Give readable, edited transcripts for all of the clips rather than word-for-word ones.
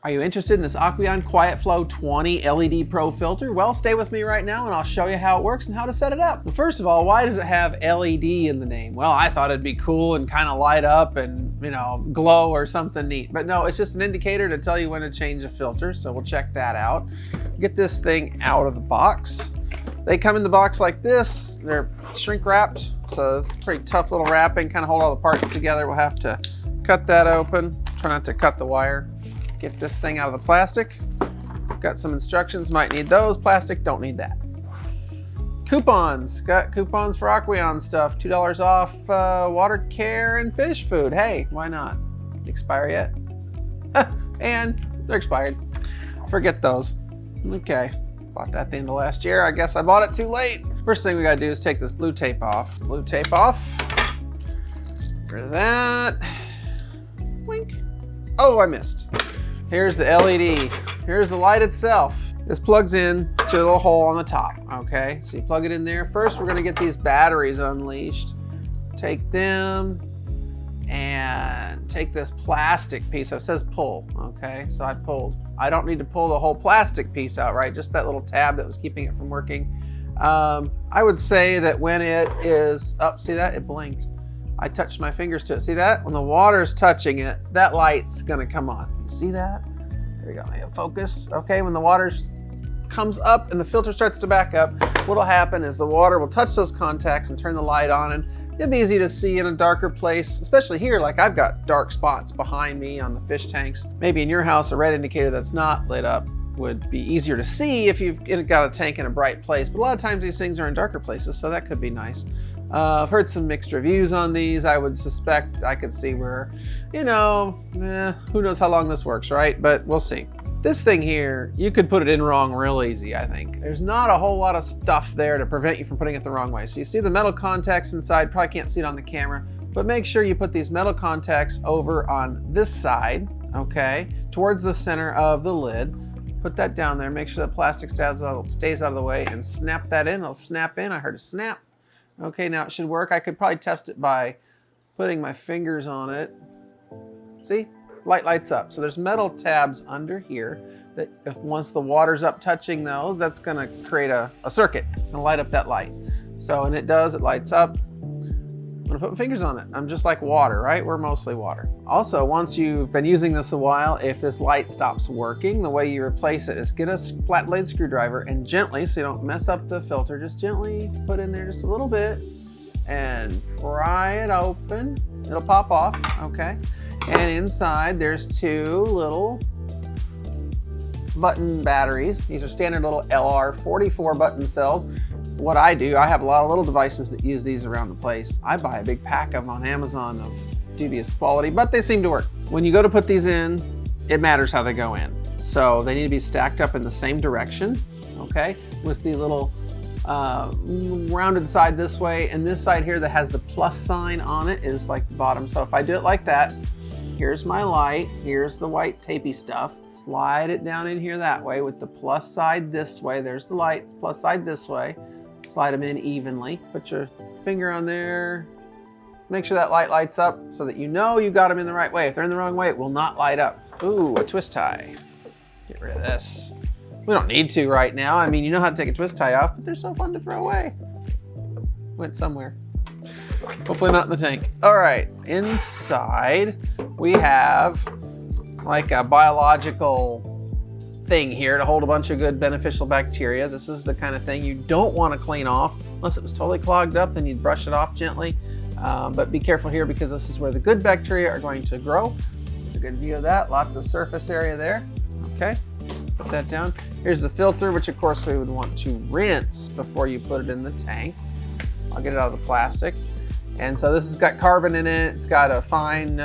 Are you interested in this Aqueon Quietflow 20 LED Pro filter? Well, stay with me right now and I'll show you how it works and how to set it up. But first of all, why does it have LED in the name? Well, I thought it'd be cool and kind of light up and, you know, glow or something neat. But no, it's just an indicator to tell you when to change a filter. So we'll check that out. Get this thing out of the box. They come in the box like this. They're shrink wrapped, so it's pretty tough little wrapping. Kind of hold all the parts together. We'll have to cut that open. Try not to cut the wire. Get this thing out of the plastic. Got some instructions, might need those. Plastic, don't need that. Coupons, got coupons for Aqueon stuff. $2 off water care and fish food. Hey, why not? Expire yet? And they're expired. Forget those. Okay, bought that the end of last year. I guess I bought it too late. First thing we gotta do is take this blue tape off. Blue tape off. Rid of that. Wink. Oh, I missed. Here's the LED. Here's the light itself. This plugs in to a little hole on the top, okay? So you plug it in there. First, we're gonna get these batteries unleashed. Take them and take this plastic piece. So it says pull, okay? So I pulled. I don't need to pull the whole plastic piece out, right? Just that little tab that was keeping it from working. I would say that when it is up, see that? It blinked. I touched my fingers to it. See that? When the water's touching it, that light's gonna come on. You see that? There we go, maybe focus. Okay, when the water comes up and the filter starts to back up, what'll happen is the water will touch those contacts and turn the light on, and it'll be easy to see in a darker place, especially here, like I've got dark spots behind me on the fish tanks. Maybe in your house, a red indicator that's not lit up would be easier to see if you've got a tank in a bright place, but a lot of times these things are in darker places, so that could be nice. I've heard some mixed reviews on these. I would suspect I could see where, you know, who knows how long this works, right? But we'll see. This thing here, you could put it in wrong real easy, I think. There's not a whole lot of stuff there to prevent you from putting it the wrong way. So you see the metal contacts inside, probably can't see it on the camera, but make sure you put these metal contacts over on this side, okay, towards the center of the lid. Put that down there, make sure that plastic stays out of the way, and snap that in. It'll snap in. I heard a snap. Okay, now it should work. I could probably test it by putting my fingers on it. See? Light lights up. So there's metal tabs under here that if once the water's up touching those, that's gonna create a circuit. It's gonna light up that light. So, and it does, it lights up. I'm gonna put my fingers on it. I'm just like water, right? We're mostly water. Also, once you've been using this a while, if this light stops working, the way you replace it is get a flat blade screwdriver and gently, so you don't mess up the filter, just gently put in there just a little bit and pry it open. It'll pop off, okay? And inside there's two little button batteries. These are standard little LR44 button cells. What I do, I have a lot of little devices that use these around the place. I buy a big pack of them on Amazon of dubious quality, but they seem to work. When you go to put these in, it matters how they go in. So they need to be stacked up in the same direction, okay? With the little rounded side this way, and this side here that has the plus sign on it is like the bottom. So if I do it like that, here's my light, here's the white tapey stuff. Slide it down in here that way with the plus side this way. There's the light, plus side this way. Slide them in evenly. Put your finger on there. Make sure that light lights up so that you know you got them in the right way. If they're in the wrong way, it will not light up. Ooh, a twist tie. Get rid of this. We don't need to right now. I mean, you know how to take a twist tie off, but they're so fun to throw away. Went somewhere. Hopefully not in the tank. All right, inside we have like a biological thing here to hold a bunch of good beneficial bacteria. This is the kind of thing you don't want to clean off unless it was totally clogged up, then you'd brush it off gently. But be careful here because this is where the good bacteria are going to grow. Get a good view of that. Lots of surface area there. Okay, put that down. Here's the filter, which of course we would want to rinse before you put it in the tank. I'll get it out of the plastic. And so this has got carbon in it. It's got a fine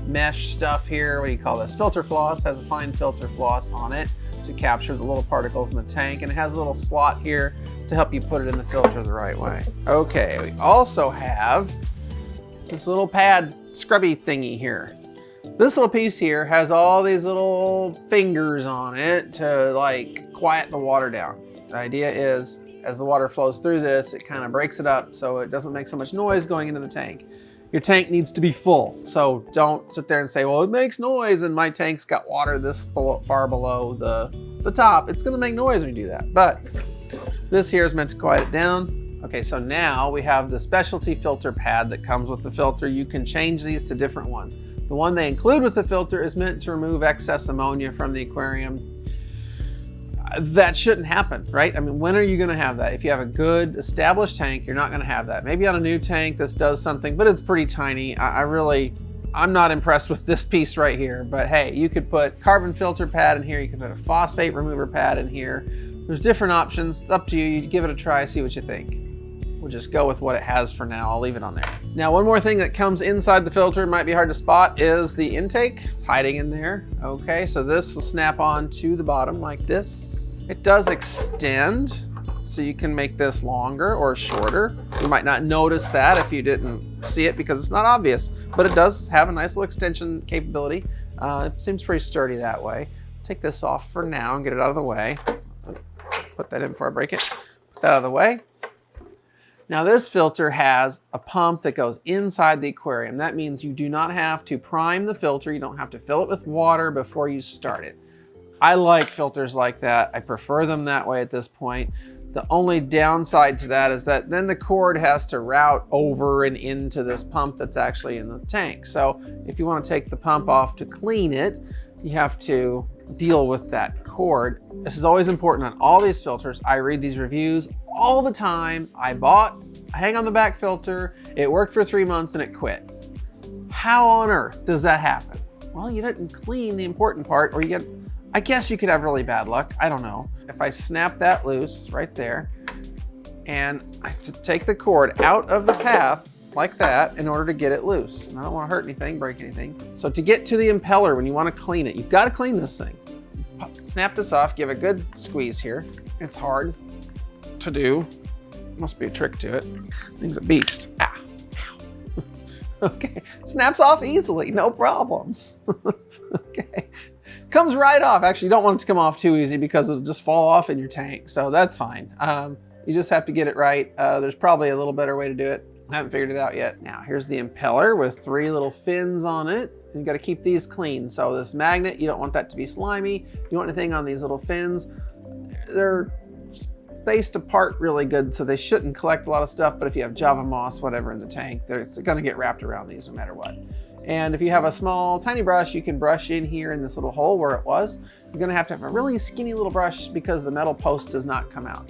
mesh stuff here. What do you call this? Filter floss. Has a fine filter floss on it to capture the little particles in the tank. And it has a little slot here to help you put it in the filter the right way. Okay, we also have this little pad scrubby thingy here. This little piece here has all these little fingers on it to like quiet the water down. The idea is as the water flows through this, it kind of breaks it up so it doesn't make so much noise going into the tank. Your tank needs to be full. So don't sit there and say, well, it makes noise and my tank's got water this far below the top. It's gonna make noise when you do that. But this here is meant to quiet it down. Okay, so now we have the specialty filter pad that comes with the filter. You can change these to different ones. The one they include with the filter is meant to remove excess ammonia from the aquarium. That shouldn't happen, right? I mean, when are you gonna have that? If you have a good established tank, you're not gonna have that. Maybe on a new tank, this does something, but it's pretty tiny. I'm not impressed with this piece right here, but hey, you could put carbon filter pad in here, you could put a phosphate remover pad in here. There's different options, it's up to you. You give it a try, see what you think. We'll just go with what it has for now. I'll leave it on there. Now, one more thing that comes inside the filter, might be hard to spot, is the intake. It's hiding in there. Okay, so this will snap on to the bottom like this. It does extend, so you can make this longer or shorter. You might not notice that if you didn't see it because it's not obvious, but it does have a nice little extension capability. It seems pretty sturdy that way. Take this off for now and get it out of the way. Put that in before I break it. Put that out of the way. Now this filter has a pump that goes inside the aquarium. That means you do not have to prime the filter. You don't have to fill it with water before you start it. I like filters like that. I prefer them that way at this point. The only downside to that is that then the cord has to route over and into this pump that's actually in the tank. So if you want to take the pump off to clean it, you have to deal with that cord. This is always important on all these filters. I read these reviews all the time. I bought a hang on the back filter. It worked for 3 months and it quit. How on earth does that happen? Well, you didn't clean the important part, or I guess you could have really bad luck. I don't know. If I snap that loose right there, and I have to take the cord out of the path like that in order to get it loose. And I don't want to hurt anything, break anything. So to get to the impeller, when you want to clean it, you've got to clean this thing. Snap this off, give a good squeeze here. It's hard to do. Must be a trick to it. Thing's a beast. Ah. Okay, snaps off easily, no problems. Okay. Comes right off. Actually, you don't want it to come off too easy because it'll just fall off in your tank. So that's fine. You just have to get it right. There's probably a little better way to do it. I haven't figured it out yet. Now here's the impeller with 3 little fins on it. You got to keep these clean. So this magnet, you don't want that to be slimy. You don't want anything on these little fins. They're spaced apart really good, so they shouldn't collect a lot of stuff. But if you have Java moss, whatever in the tank, it's going to get wrapped around these no matter what. And if you have a small, tiny brush, you can brush in here in this little hole where it was. You're gonna have to have a really skinny little brush because the metal post does not come out.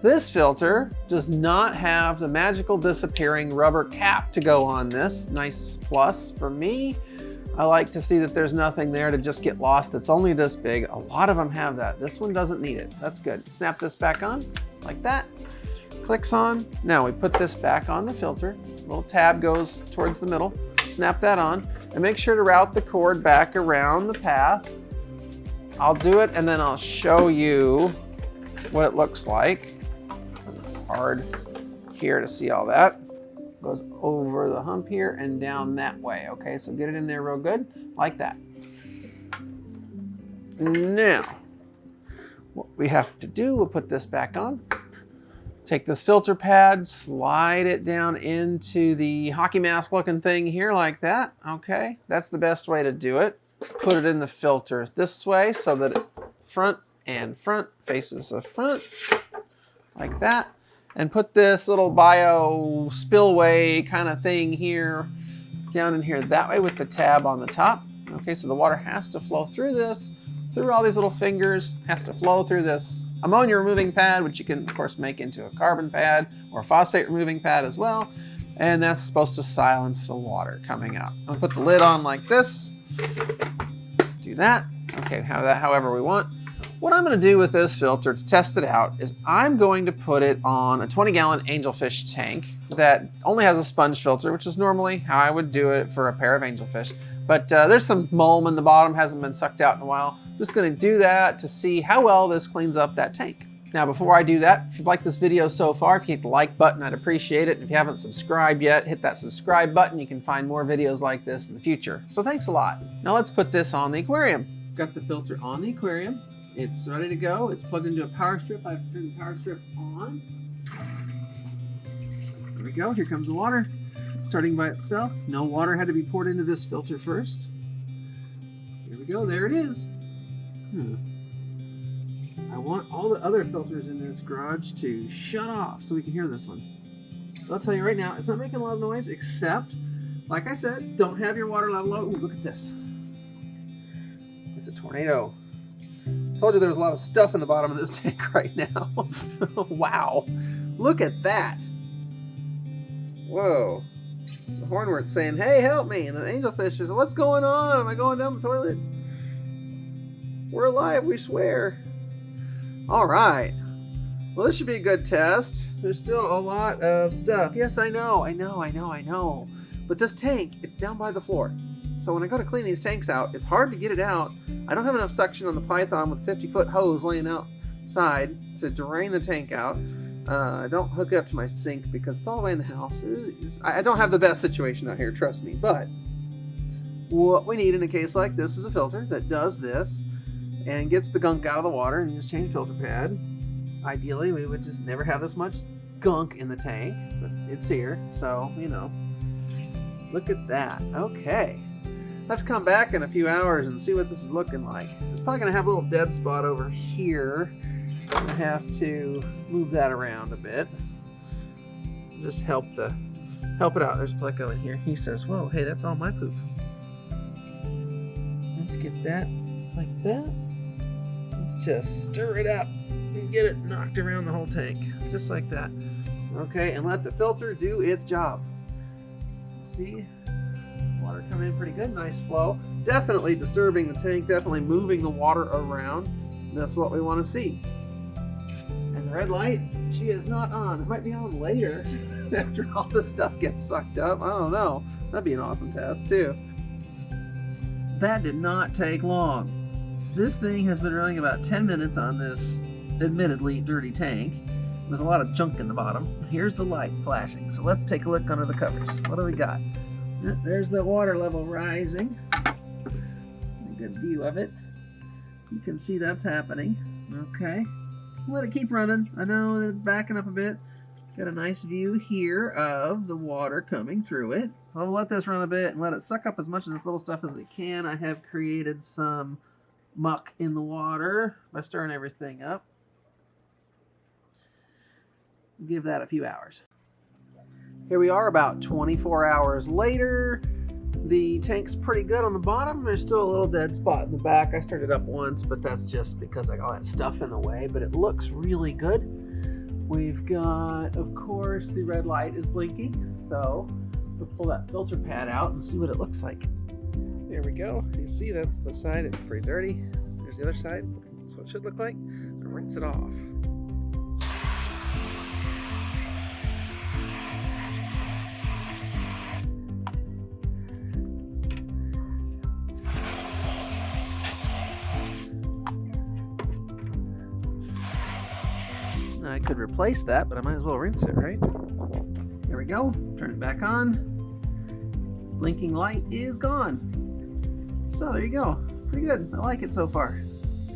This filter does not have the magical disappearing rubber cap to go on this. Nice plus for me. I like to see that there's nothing there to just get lost. It's only this big. A lot of them have that. This one doesn't need it. That's good. Snap this back on like that. Clicks on. Now we put this back on the filter. Little tab goes towards the middle. Snap that on and make sure to route the cord back around the path. I'll do it and then I'll show you what it looks like. It's hard here to see all that. Goes over the hump here and down that way. Okay, so get it in there real good, like that. Now, what we have to do, we'll put this back on. Take this filter pad, slide it down into the hockey mask looking thing here like that. Okay, that's the best way to do it. Put it in the filter this way so that it front and front faces the front like that. And put this little bio spillway kind of thing here down in here that way with the tab on the top. Okay, so the water has to flow through this, through all these little fingers, has to flow through this ammonia removing pad, which you can of course make into a carbon pad or a phosphate removing pad as well. And that's supposed to silence the water coming out. I'll put the lid on like this. Do that. Okay, have that however we want. What I'm going to do with this filter to test it out is I'm going to put it on a 20-gallon angelfish tank that only has a sponge filter, which is normally how I would do it for a pair of angelfish. But there's some mulm in the bottom, hasn't been sucked out in a while. I'm just going to do that to see how well this cleans up that tank. Now, before I do that, if you've liked this video so far, if you hit the like button, I'd appreciate it. If you haven't subscribed yet, hit that subscribe button. You can find more videos like this in the future. So thanks a lot. Now let's put this on the aquarium. Got the filter on the aquarium. It's ready to go. It's plugged into a power strip. I have to turn the power strip on. There we go. Here comes the water. starting by itself. No water had to be poured into this filter first. Here we go, there it is. I want all the other filters in this garage to shut off so we can hear this one. But I'll tell you right now, it's not making a lot of noise, except, like I said, don't have your water level low. Ooh, look at this. It's a tornado. Told you there was a lot of stuff in the bottom of this tank right now. Wow, look at that. Whoa. The hornwort's saying, hey, help me. And the angelfish says, what's going on? Am I going down the toilet? We're alive, we swear. All right. Well, this should be a good test. There's still a lot of stuff. Yes, I know. But this tank, it's down by the floor. So when I go to clean these tanks out, it's hard to get it out. I don't have enough suction on the Python with 50-foot hose laying outside to drain the tank out. I don't hook it up to my sink because it's all the way in the house. I don't have the best situation out here, trust me. But what we need in a case like this is a filter that does this and gets the gunk out of the water, and you just change filter pad. Ideally, we would just never have this much gunk in the tank, but it's here, so, you know. Look at that. Okay. I'll have to come back in a few hours and see what this is looking like. It's probably going to have a little dead spot over here. I have to move that around a bit. Just help it out. There's Pleco in here. He says, whoa, hey, that's all my poop. Let's get that like that. Let's just stir it up and get it knocked around the whole tank. Just like that. Okay, and let the filter do its job. See? Water coming in pretty good. Nice flow. Definitely disturbing the tank. Definitely moving the water around. That's what we want to see. And the red light, she is not on. It might be on later after all this stuff gets sucked up. I don't know. That'd be an awesome test too. That did not take long. This thing has been running about 10 minutes on this admittedly dirty tank with a lot of junk in the bottom. Here's the light flashing. So let's take a look under the covers. What do we got? There's the water level rising. A good view of it. You can see that's happening. Okay. Let it keep running. I know that it's backing up a bit. Got a nice view here of the water coming through it. I'll let this run a bit and let it suck up as much of this little stuff as it can. I have created some muck in the water by stirring everything up. Give that a few hours. Here we are about 24 hours later. The tank's pretty good on the bottom. There's still a little dead spot in the back. I stirred it up once, but that's just because I got all that stuff in the way, but it looks really good. We've got, of course, the red light is blinking, so we'll pull that filter pad out and see what it looks like. There we go. You see, that's the side. It's pretty dirty. There's the other side. That's what it should look like. And rinse it off. I could replace that, but I might as well rinse it, right? There we go. Turn it back on. Blinking light is gone. So there you go. Pretty good. I like it so far.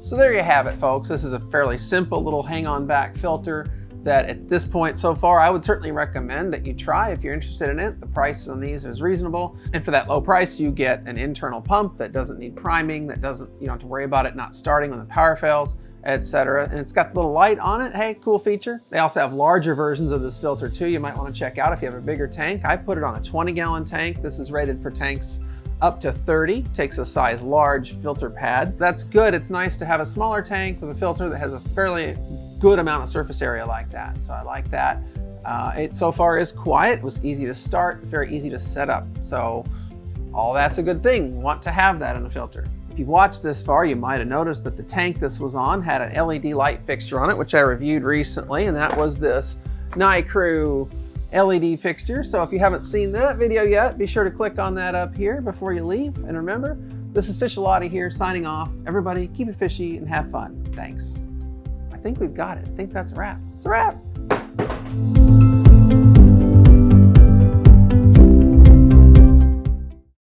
So there you have it, folks. This is a fairly simple little hang-on back filter that at this point so far, I would certainly recommend that you try if you're interested in it. The price on these is reasonable. And for that low price, you get an internal pump that doesn't need priming, you don't have to worry about it not starting when the power fails, etc. And it's got the little light on it. Hey, cool feature. They also have larger versions of this filter too. You might want to check out if you have a bigger tank. I put it on a 20-gallon tank. This is rated for tanks up to 30. Takes a size large filter pad. That's good. It's nice to have a smaller tank with a filter that has a fairly good amount of surface area like that. So I like that. It so far is quiet. It was easy to start, very easy to set up. So all that's a good thing. We want to have that in a filter. If you've watched this far, you might have noticed that the tank this was on had an LED light fixture on it, which I reviewed recently, and that was this NiCrew LED fixture. So if you haven't seen that video yet, be sure to click on that up here before you leave. And remember, this is Fishalati here signing off. Everybody, keep it fishy and have fun. Thanks. I think we've got it. I think that's a wrap. It's a wrap.